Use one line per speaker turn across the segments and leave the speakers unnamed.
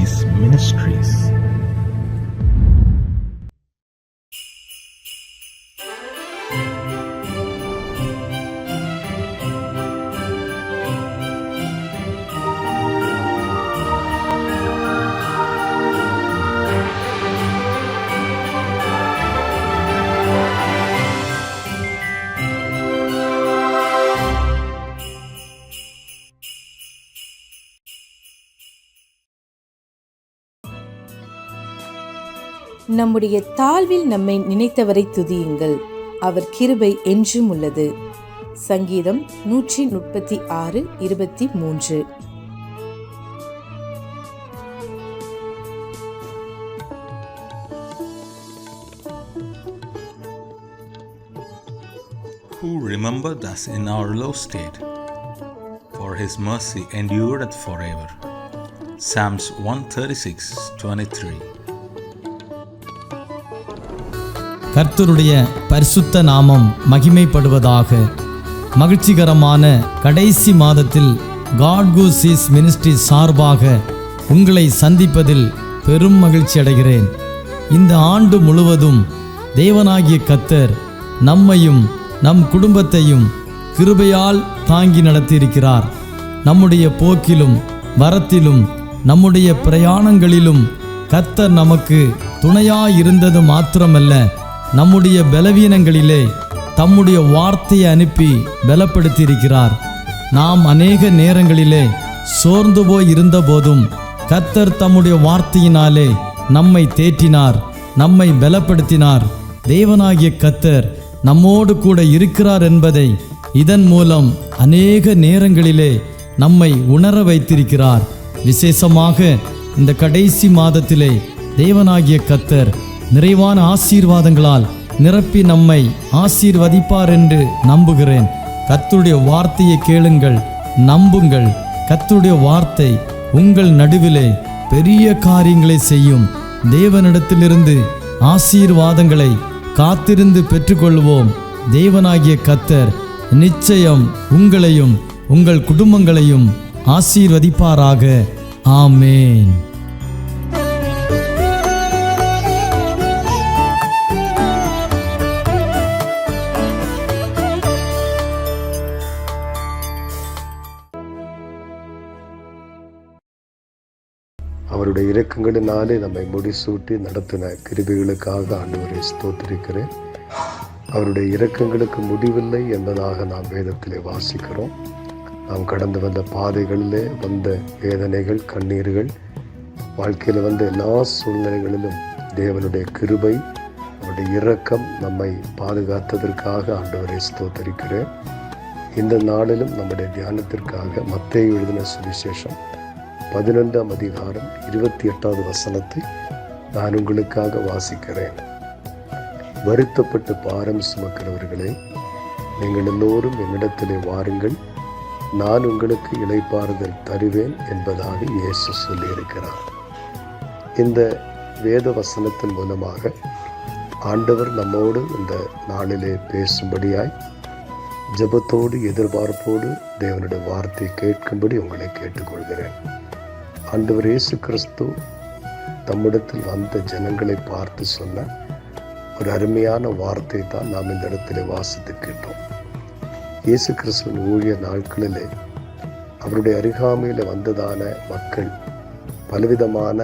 Seas Ministries.
நம்முடைய தாழ்வில் நம்மை நினைத்தவரை துதியுங்கள், அவர் கிருபை என்றும் உள்ளது. சங்கீதம் 136:23.
Who remembered us in our low state, for his mercy endureth forever. Psalms 136:23.
கர்த்தருடைய பரிசுத்த நாமம் மகிமைப்படுவதாக. மகிழ்ச்சிகரமான கடைசி மாதத்தில் காட் கோ சீஸ் மினிஸ்ட்ரி சார்பாக உங்களை சந்திப்பதில் பெரும் மகிழ்ச்சி அடைகிறேன். இந்த ஆண்டு முழுவதும் தேவனாகிய கர்த்தர் நம்மையும் நம் குடும்பத்தையும் கிருபையால் தாங்கி நடத்தியிருக்கிறார். நம்முடைய போக்கிலும் வரத்திலும் நம்முடைய பிரயாணங்களிலும் கர்த்தர் நமக்கு துணையாயிருந்தது மாத்திரமல்ல, நம்முடைய பலவீனங்களிலே தம்முடைய வார்த்தையை அனுப்பி பலப்படுத்தியிருக்கிறார். நாம் அநேக நேரங்களிலே சோர்ந்து போய் இருந்த போதும் கர்த்தர் தம்முடைய வார்த்தையினாலே நம்மை தேற்றினார், நம்மை பலப்படுத்தினார். தேவனாகிய கர்த்தர் நம்மோடு கூட இருக்கிறார் என்பதை இதன் மூலம் அநேக நேரங்களிலே நம்மை உணர வைத்திருக்கிறார். விசேஷமாக இந்த கடைசி மாதத்திலே தேவனாகிய கர்த்தர் நிறைவான ஆசீர்வாதங்களால் நிரப்பி நம்மை ஆசீர்வதிப்பார் என்று நம்புகிறேன். கர்த்தருடைய வார்த்தையை கேளுங்கள், நம்புங்கள். கர்த்தருடைய வார்த்தை உங்கள் நடுவிலே பெரிய காரியங்களை செய்யும். தேவனிடத்திலிருந்து ஆசீர்வாதங்களை காத்திருந்து பெற்றுக்கொள்வோம். தேவனாகிய கர்த்தர் நிச்சயம் உங்களையும் உங்கள் குடும்பங்களையும் ஆசீர்வதிப்பாராக. ஆமேன்.
அவருடைய இரக்கங்களினாலே நம்மை முடிசூட்டி நடத்தின கிருபைகளுக்காக ஆண்டவரை ஸ்தோத்திரிக்கிறேன். அவருடைய இரக்கங்களுக்கு முடிவில்லை என்பதாக நாம் வேதத்திலே வாசிக்கிறோம். நாம் கடந்து வந்த பாதைகளிலே வந்த வேதனைகள், கண்ணீர்கள், வாழ்க்கையில் வந்த எல்லா சூழ்நிலைகளிலும் தேவனுடைய கிருபை, அவருடைய இரக்கம் நம்மை பாதுகாத்ததற்காக ஆண்டவரை ஸ்தோத்திரிக்கிறேன். இந்த நாளிலும் நம்முடைய தியானத்திற்காக மத்தேயு எழுதின சுவிசேஷம் 11ஆம் அதிகாரம் 28வது வசனத்தை நான் உங்களுக்காக வாசிக்கிறேன். வருத்தப்பட்டு பாரம் சுமக்கிறவர்களே, நீங்கள் எல்லோரும் என்னிடத்திலே வாருங்கள், நான் உங்களுக்கு இளைப்பாறுதல் தருவேன் என்பதாக இயேசு சொல்லியிருக்கிறார். இந்த வேத வசனத்தின் மூலமாக ஆண்டவர் நம்மோடு இந்த நாளிலே பேசும்படியாய் ஜெபத்தோடு எதிர்பார்ப்போடு தேவனுடைய வார்த்தை கேட்கும்படி உங்களை கேட்டுக்கொள்கிறேன். ஆண்டவர் இயேசு கிறிஸ்து தம்மிடத்தில் வந்த ஜனங்களை பார்த்து சொன்ன ஒரு அருமையான வார்த்தை தான் நாம் இந்த இடத்துல வாசித்து கேட்டோம். இயேசு கிறிஸ்துவின் ஊழிய நாட்களிலே அவருடைய அருகாமையில் வந்ததான மக்கள் பலவிதமான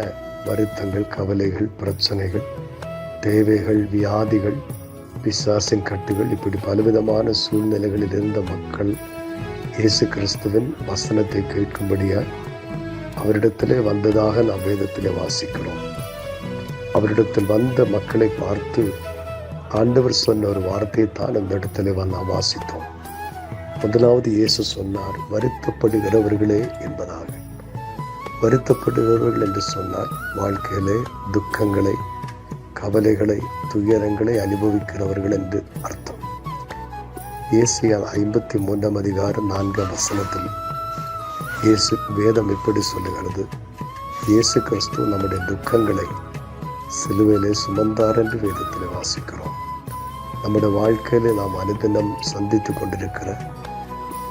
வருத்தங்கள், கவலைகள், பிரச்சனைகள், தேவைகள், வியாதிகள், பிசாசின் கட்டுகள், இப்படி பலவிதமான சூழ்நிலைகளில் இருந்த மக்கள் இயேசு கிறிஸ்துவின் வசனத்தை கேட்கும்படியாய் அவரிடத்திலே வந்ததாக நாம் வேதத்திலே வாசிக்கிறோம். அவரிடத்தில் வந்த மக்களை பார்த்து ஆண்டவர் சொன்ன ஒரு வார்த்தையை தான் அந்த இடத்துல நாம் வாசித்தோம். முதலாவது இயேசு சொன்னார், வருத்தப்படுகிறவர்களே என்பதாக. வருத்தப்படுகிறவர்கள் என்று சொன்னால் வாழ்க்கையிலே துக்கங்களை, கவலைகளை, துயரங்களை அனுபவிக்கிறவர்கள் என்று அர்த்தம். ஏசாயா 53ஆம் அதிகாரம் 4ஆம் வசனத்தில் இயேசு வேதம் இப்படி சொல்லுகிறது, இயேசு கிறிஸ்து நம்முடைய துக்கங்களை சிலுவையிலே சுமந்தார் என்று வேதத்தில் வாசிக்கிறோம். நம்முடைய வாழ்க்கையில நாம் அனுதினம் சந்தித்து கொண்டிருக்கிற,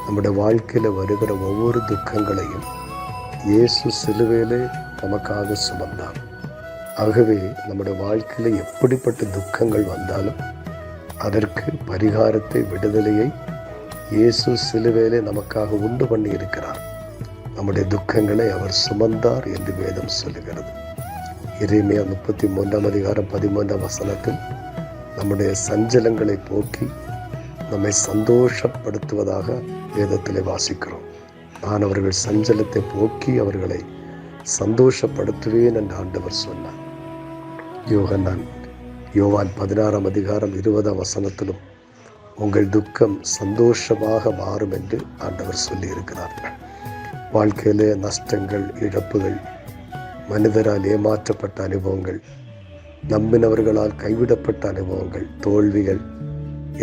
நம்முடைய வாழ்க்கையில வருகிற ஒவ்வொரு துக்கங்களையும் இயேசு சிலுவையிலே நமக்காக சுமந்தார். ஆகவே நம்முடைய வாழ்க்கையில் எப்படிப்பட்ட துக்கங்கள் வந்தாலும் அதற்கு பரிகாரத்தை, விடுதலையை இயேசு சிலுவையிலே நமக்காக உண்டு பண்ணி இருக்கிறார். நம்முடைய துக்கங்களை அவர் சுமந்தார் என்று வேதம் சொல்லுகிறது. எரேமியா 33:13 நம்முடைய சஞ்சலங்களை போக்கி நம்மை சந்தோஷப்படுத்துவதாக வேதத்திலே வாசிக்கிறோம். நான் அவர்கள் சஞ்சலத்தை போக்கி அவர்களை சந்தோஷப்படுத்துவேன் என்று ஆண்டவர் சொன்னார். யோவான் 16:20 உங்கள் துக்கம் சந்தோஷமாக மாறும் என்று ஆண்டவர் சொல்லி இருக்கிறார். வாழ்க்கையிலே நஷ்டங்கள், இழப்புகள், மனிதரால் ஏமாற்றப்பட்ட அனுபவங்கள், நம்பினவர்களால் கைவிடப்பட்ட அனுபவங்கள், தோல்விகள்,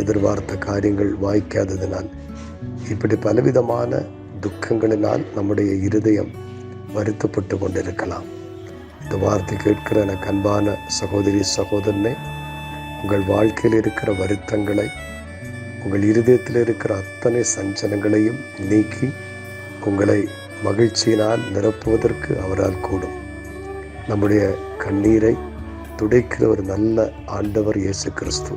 எதிர்பார்த்த காரியங்கள் வாய்க்காததினால், இப்படி பலவிதமான துக்கங்களினால் நம்முடைய இருதயம் வருத்தப்பட்டு கொண்டிருக்கலாம். இந்த வார்த்தை கேட்கிற எனக்கு அன்பான சகோதரி, சகோதரனே, உங்கள் வாழ்க்கையில் இருக்கிற வருத்தங்களை, உங்கள் இருதயத்தில் இருக்கிற அத்தனை சஞ்சலங்களையும் நீக்கி உங்களை மகிழ்ச்சியினால் நிரப்புவதற்கு அவரால் கூடும். நம்முடைய கண்ணீரை துடைக்கிற ஒரு நல்ல ஆண்டவர் இயேசு கிறிஸ்து.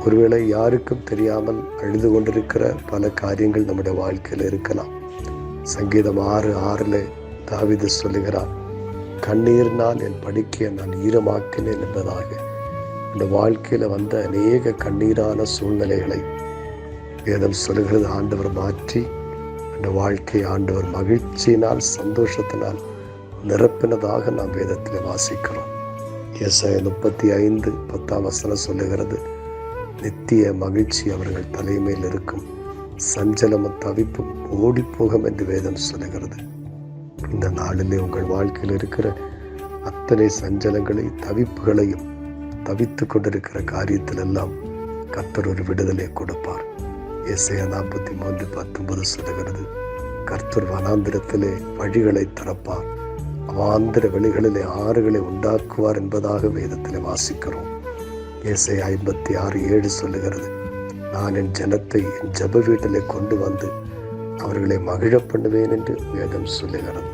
ஒருவேளை யாருக்கும் தெரியாமல் அழுது கொண்டிருக்கிற பல காரியங்கள் நம்முடைய வாழ்க்கையில் இருக்கலாம். சங்கீதம் 6:6 தாவீது சொல்லுகிறார், கண்ணீரினால் என் படுக்கையை நான் ஈரமாக்கினேன் என்பதாக. இந்த வாழ்க்கையில் வந்த அநேக கண்ணீரான சூழ்நிலைகளை வேதம் சொல்லுகிறது ஆண்டவர் மாற்றி அந்த வாழ்க்கையை ஆண்டவர் மகிழ்ச்சியினால், சந்தோஷத்தினால் நிரப்பினதாக நாம் வேதத்தில் வாசிக்கிறோம். ஏசாயா 35:10 சொல்லுகிறது, நித்திய மகிழ்ச்சி அவர்கள் தலைமையில் இருக்கும், சஞ்சலமும் தவிப்பும் ஓடிப்போகும் என்று வேதம் சொல்லுகிறது. இந்த நாளிலே உங்கள் வாழ்க்கையில் இருக்கிற அத்தனை சஞ்சலங்களை, தவிப்புகளையும், தவித்து கொண்டிருக்கிற காரியத்தில் எல்லாம் கர்த்தர் ஒரு விடுதலை கொடுப்பார். ஏசாயா 43:19 சொல்லுகிறது, கர்த்தர் வனாந்திரத்திலே வழிகளை திறப்பார், அவாந்திர வெளிகளிலே ஆறுகளை உண்டாக்குவார் என்பதாக வேதத்திலே வாசிக்கிறோம். ஏசாயா 56:7 சொல்லுகிறது, நான் என் ஜனத்தை என் ஜெப வீட்டிலே கொண்டு வந்து அவர்களை மகிழ பண்ணுவேன் என்று வேதம் சொல்லுகிறது.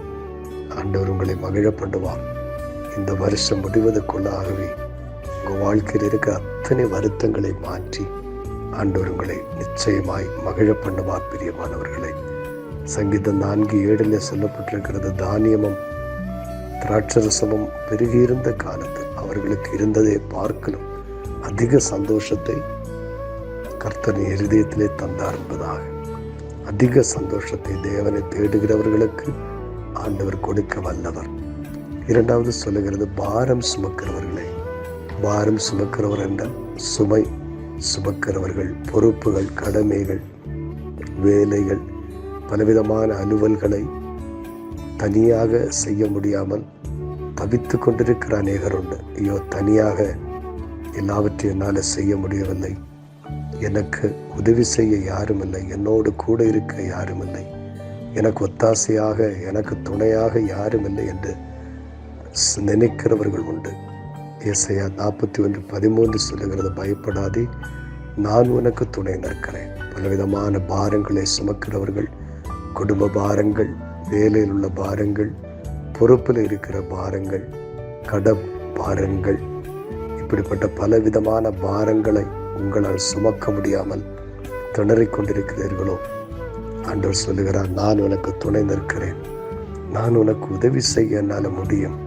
ஆண்டவர் உங்களை மகிழ பண்ணுவார். இந்த வருஷம் முடிவதற்குள்ளாகவே உங்கள் வாழ்க்கையில் இருக்க அத்தனை வருத்தங்களை மாற்றி ஆண்டவர் உங்களை நிச்சயமாய் மகிழ பண்ணுவார். பிரியமானவர்களை, சங்கீதம் 4:7 சொல்லப்பட்டிருக்கிறது, தானியமும் திராட்சரசமும் பெருகியிருந்த காலத்தில் அவர்களுக்கு இருந்ததை பார்க்கலும் அதிக சந்தோஷத்தை கர்த்தரின் இருதயத்திலே தந்தார் என்பதாக. அதிக சந்தோஷத்தை தேவனை தேடுகிறவர்களுக்கு ஆண்டவர் கொடுக்க வல்லவர். இரண்டாவது சொல்லுகிறது, பாரம் சுமக்கிறவர்களே. பாரம் சுமக்கிறவர் என்றால் சுமை சுமக்கிறவர்கள், பொறுப்புகள், கடமைகள், வேலைகள், பலவிதமான அலுவல்களை தனியாக செய்ய முடியாமல் தவித்து கொண்டிருக்கிற அநேகர் உண்டு. ஐயோ, தனியாக எல்லாவற்றையும் என்னால் செய்ய முடியவில்லை, எனக்கு உதவி செய்ய யாரும் இல்லை, என்னோடு கூட இருக்க யாரும் இல்லை, எனக்கு ஒத்தாசையாக, எனக்கு துணையாக யாரும் இல்லை என்று நினைக்கிறவர்கள் உண்டு. ஏசாயா 41:13 சொல்லுகிறது, பயப்படாதே, நான் உனக்கு துணை நிற்கிறேன். பலவிதமான பாரங்களை சுமக்கிறவர்கள், குடும்ப பாரங்கள், வேலையில் உள்ள பாரங்கள், பொறுப்பில் இருக்கிற பாரங்கள், கடன் பாரங்கள், இப்படிப்பட்ட பலவிதமான பாரங்களை உங்களால் சுமக்க முடியாமல் திணறிக் கொண்டிருக்கிறீர்களோ, ஆண்டவர் சொல்லுகிறார், நான் உனக்கு துணை நிற்கிறேன், நான் உனக்கு உதவி செய்ய என்னால் முடியும்.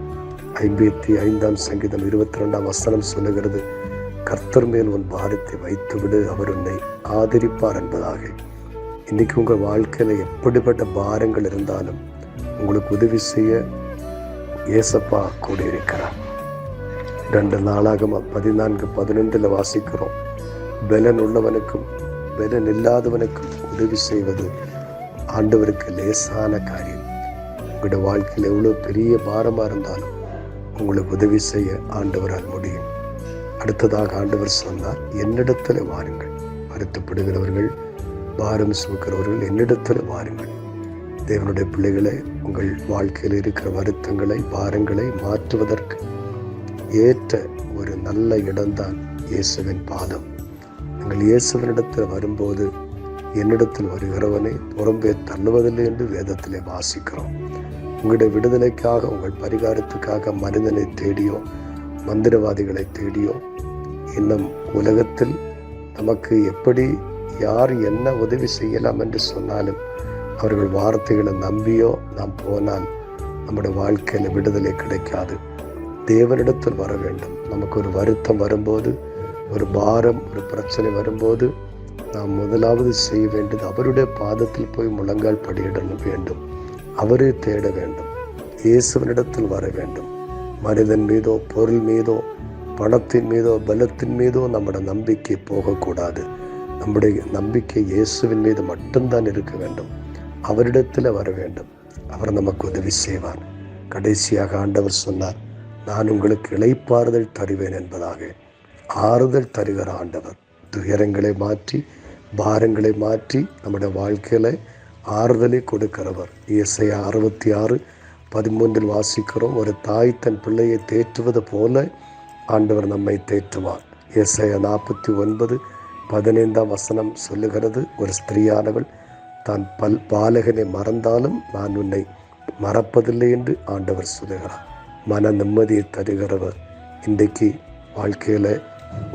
55 சங்கீதம் 22 சொல்லுகிறது, கர்த்தர் மேல் உன் பாரத்தை வைத்துவிடு, அவர் உன்னை ஆதரிப்பார் என்பதாக. இன்னைக்கு உங்கள் வாழ்க்கையில் எப்படிப்பட்ட பாரங்கள் இருந்தாலும் உங்களுக்கு உதவி செய்ய ஏசப்பா கூடியிருக்கிறார். 2 நாளாகமம் 14:11 வாசிக்கிறோம், பலன் உள்ளவனுக்கும் பலன் இல்லாதவனுக்கும் உதவி செய்வது ஆண்டவருக்கு லேசான காரியம். உங்களுடைய வாழ்க்கையில் எவ்வளோ பெரிய பாரமாக இருந்தாலும் உங்களுக்கு உதவி செய்ய ஆண்டவரால் முடியும். அடுத்ததாக ஆண்டவர் சொன்னார், என்னிடத்தில் வாருங்கள், வருத்தப்படுகிறவர்கள், பாரம் சுமக்கிறவர்கள், என்னிடத்தில் வாருங்கள். தேவனுடைய பிள்ளைகளை, உங்கள் வாழ்க்கையில் இருக்கிற வருத்தங்களை, பாரங்களை மாற்றுவதற்கு ஏற்ற ஒரு நல்ல இடம்தான் இயேசுவின் பாதம். நீங்கள் இயேசுவினிடத்தில் வரும்போது, என்னிடத்தில் வருகிறவனை புறம்பே தள்ளுவதில்லை என்று வேதத்திலே வாசிக்கிறோம். உங்களுடைய விடுதலைக்காக, உங்கள் பரிகாரத்துக்காக மனிதனை தேடியோ மந்திரவாதிகளை தேடியோ, இன்னும் உலகத்தில் நமக்கு எப்படி யார் என்ன உதவி செய்யலாம் என்று சொன்னாலும் அவர்கள் வார்த்தைகளை நம்பியோ நாம் போனால் நம்முடைய வாழ்க்கையில் விடுதலை கிடைக்காது. தேவனிடத்தில் வர வேண்டும். நமக்கு ஒரு வருத்தம் வரும்போது, ஒரு பாரம், ஒரு பிரச்சனை வரும்போது நாம் முதலாவது செய்ய வேண்டியது அவருடைய பாதத்தில் போய் முழங்கால் படியிட வேண்டும். அவரை தேட வேண்டும். இயேசுவனிடத்தில் வர வேண்டும். மனிதன் மீதோ, பொருள் மீதோ, பணத்தின் மீதோ, பலத்தின் மீதோ நம்முடைய நம்பிக்கை போகக்கூடாது. நம்முடைய நம்பிக்கை இயேசுவின் மீது மட்டும்தான் இருக்க வேண்டும். அவரிடத்தில் வர வேண்டும். அவர் நமக்கு உதவி செய்வார். கடைசியாக ஆண்டவர் சொன்னார், நான் உங்களுக்கு இளைப்பாறுதல் தருவேன் என்பதாக. ஆறுதல் தருகிற ஆண்டவர். துயரங்களை மாற்றி, பாரங்களை மாற்றி நம்முடைய வாழ்க்கையில ஆறுதலை கொடுக்கிறவர். ஏசாயா 66:13 வாசிக்கிறோம், ஒரு தாய் தன் பிள்ளையை தேற்றுவது போல ஆண்டவர் நம்மை தேற்றுவார். ஏசாயா 49:15 சொல்லுகிறது, ஒரு ஸ்திரீயானவள் தான் பாலகனை மறந்தாலும் நான் உன்னை மறப்பதில்லை என்று ஆண்டவர் சொல்லுகிறார். மன நிம்மதியை தருகிறவர். இன்றைக்கு வாழ்க்கையில்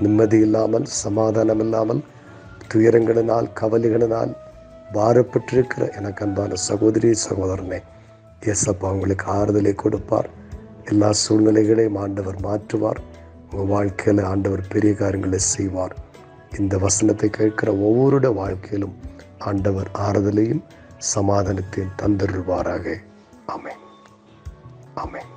நிம்மதி இல்லாமல், சமாதானம் இல்லாமல், துயரங்களினால், கவலைகளினால் பாரப்பட்டிருக்கிற எனக்கு அன்பான சகோதரி சகோதரனே, இயேசப்பா உங்களுக்கு ஆறுதலை கொடுப்பார். எல்லா சூழ்நிலைகளையும் ஆண்டவர் மாற்றுவார். உங்கள் வாழ்க்கையில் ஆண்டவர் பெரிய காரியங்களை செய்வார். இந்த வசனத்தை கேட்கிற ஒவ்வொருடைய வாழ்க்கையிலும் ஆண்டவர் ஆறுதலையும் சமாதானத்தையும் தந்தருள்வாராக. ஆமென். ஆமென்.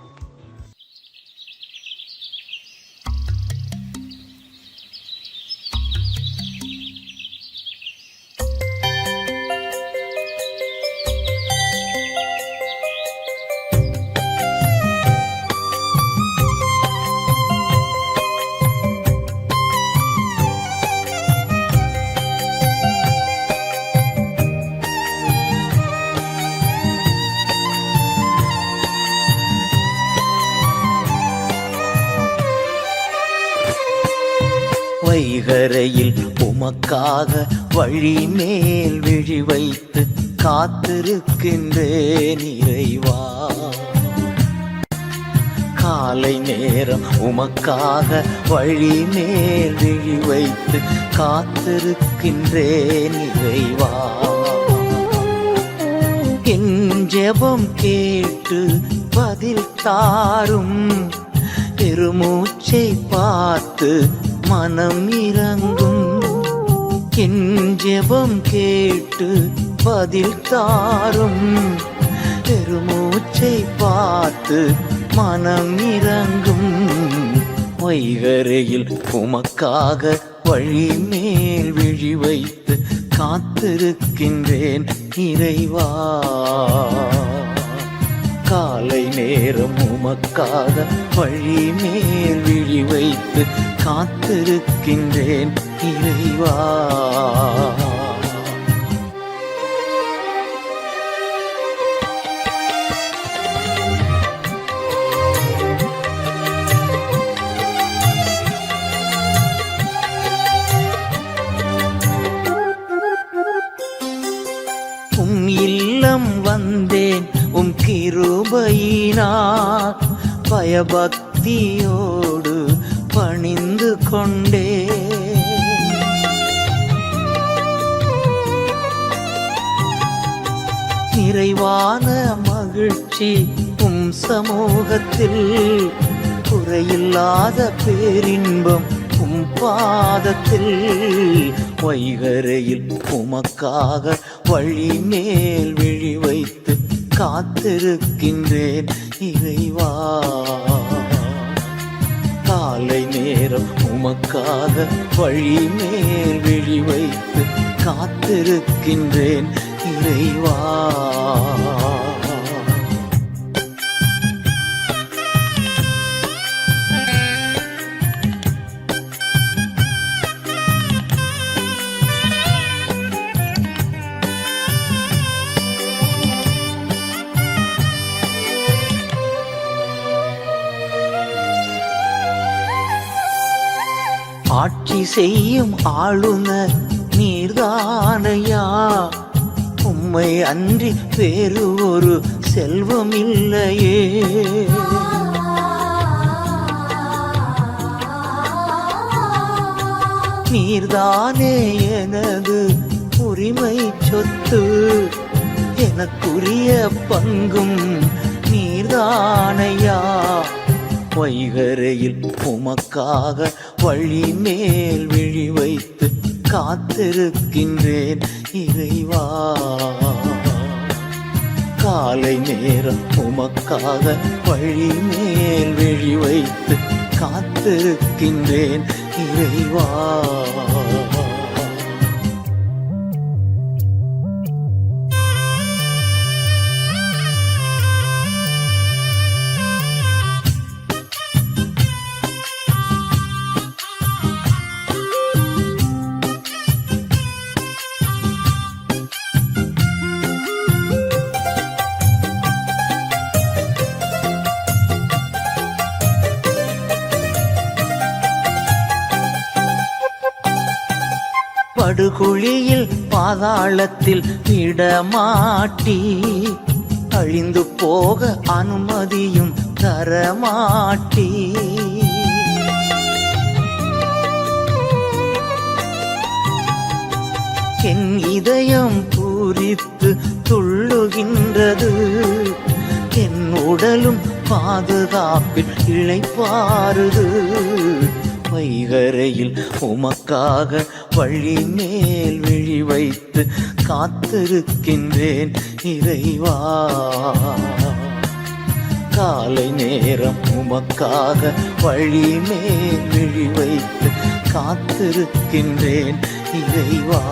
வைகரையில் உமக்காக வழி மேல் விழி வைத்து காத்திருக்கின்றேன் இறைவா. காலை நேரம் உமக்காக வழி மேல் விழி வைத்து காத்திருக்கின்றேன் இறைவா. என் ஜெபம் கேட்டு பதில் தாரும், பெருமூச்சை பார்த்து மனம் இறங்கும். என் ஜெபம் கேட்டு பதில் தாரும், பெருமூச்சை பார்த்து மனம் இறங்கும். வைகரையில் உமக்காக வழி மேல் விழி வைத்து காத்திருக்கின்றேன் இறைவா. காலை நேரம் உமக்காக வழி மேல் விழி வைத்து காத்திருக்கின்றேன் இறைவா. உம் இல்லம் வந்தேன் உம் கிருபையினார், பயபக்தியோடு பணிந்து கொண்டே. நிறைவான மகிழ்ச்சி உம் சமூகத்தில், குறையில்லாத பேரின்பம் உம் பாதத்தில். வைகரையில் உமக்காக வழி மேல் விழி வைத்து காத்திருக்கின்றேன் இறைவா. காலை நேரம் உமக்காக வழி மேல் விழி வைத்து காத்திருக்கின்றேன் இறைவா. ஆட்சி செய்யும் ஆளுநர் நீர்தானையா, உம்மை அன்றி வேறு ஒரு செல்வம் இல்லையே. நீர்தானே எனது உரிமை சொத்து, எனக்குரிய பங்கும் நீர்தானையா. வைகரையில் உமக்காக வழி மேல் விழி வைத்து காத்திருக்கின்றேன் இறைவா. காலை நேரம் உமக்காக வழி மேல் விழி வைத்து காத்திருக்கின்றேன் இறைவா. படுகுழியில் பாதாளத்தில் விடமாட்டி, அழிந்து போக அனுமதியும் தரமாட்டி. என் இதயம் பூரித்து துள்ளுகின்றது, என் உடலும் பாதுகாப்பில் இளைப்பாறுது. வைகரையில் உமக்காக வழி மேல் விழி வைத்து காத்திருக்கின்றேன் இறைவா. காலை நேரம் உமக்காக வழி மேல் விழி வைத்து காத்திருக்கின்றேன் இறைவா.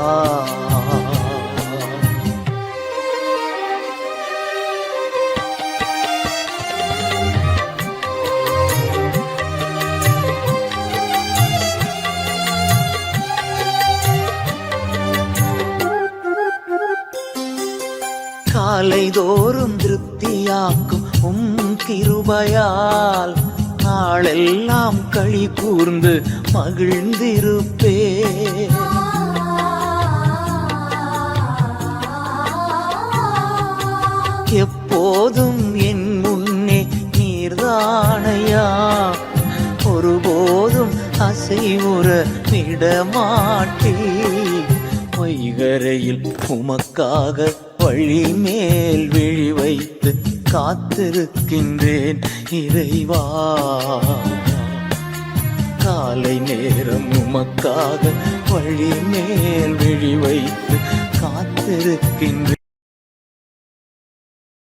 காலைதோறும் திருப்தியாக்கும் கிருபையால் நாளெல்லாம் களி கூர்ந்து மகிழ்ந்திருப்பே. எப்போதும் என் முன்னே நீர்தானையா, ஒருபோதும் அசைவுற விடமாட்டே. வைகரையில் உமக்காக வழி மேல் விழி வைத்து காத்திருக்கின்றேன் இறைவா. காலை நேரம் உமக்காக வழி மேல் விழி வைத்து காத்திருக்கின்றேன்.